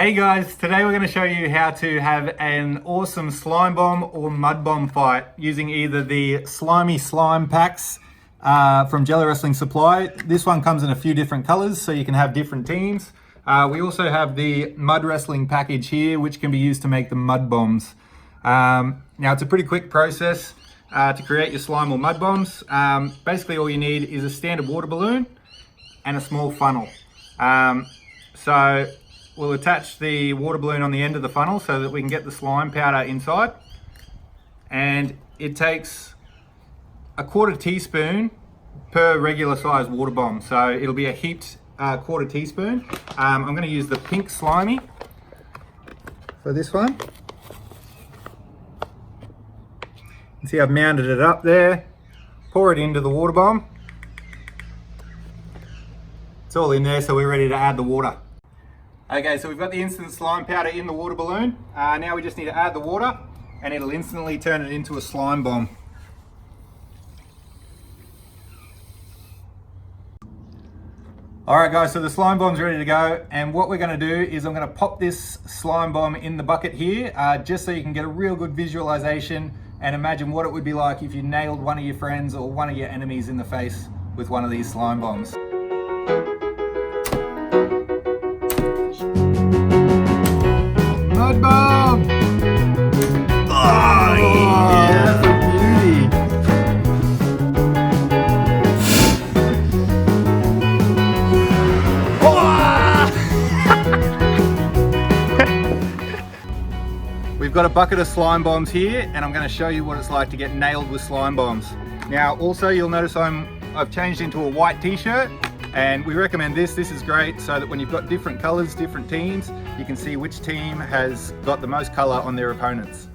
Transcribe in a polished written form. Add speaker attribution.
Speaker 1: Hey guys, today we're going to show you how to have an awesome slime bomb or mud bomb fight using either the slimy slime packs from Jello Wrestling Supply. This one comes in a few different colors so you can have different teams. We also have the mud wrestling package here, which can be used to make the mud bombs. Now it's a pretty quick process to create your slime or mud bombs. Basically all you need is a standard water balloon and a small funnel. So we'll attach the water balloon on the end of the funnel so that we can get the slime powder inside. And it takes a quarter teaspoon per regular sized water bomb. So it'll be a heaped quarter teaspoon. I'm going to use the pink slimy for this one. You see I've mounted it up there. Pour it into the water bomb. It's all in there, so we're ready to add the water. Okay, so we've got the instant slime powder in the water balloon. Now we just need to add the water and it'll instantly turn it into a slime bomb. Alright guys, so the slime bomb's ready to go, and what we're going to do is I'm going to pop this slime bomb in the bucket here just so you can get a real good visualization and imagine what it would be like if you nailed one of your friends or one of your enemies in the face with one of these slime bombs. Mud bomb! Oh, yeah, that's a beauty. We've got a bucket of slime bombs here, and I'm going to show you what it's like to get nailed with slime bombs. Now, also you'll notice I've changed into a white t-shirt. And we recommend this. This is great so that when you've got different colors, different teams, you can see which team has got the most color on their opponents.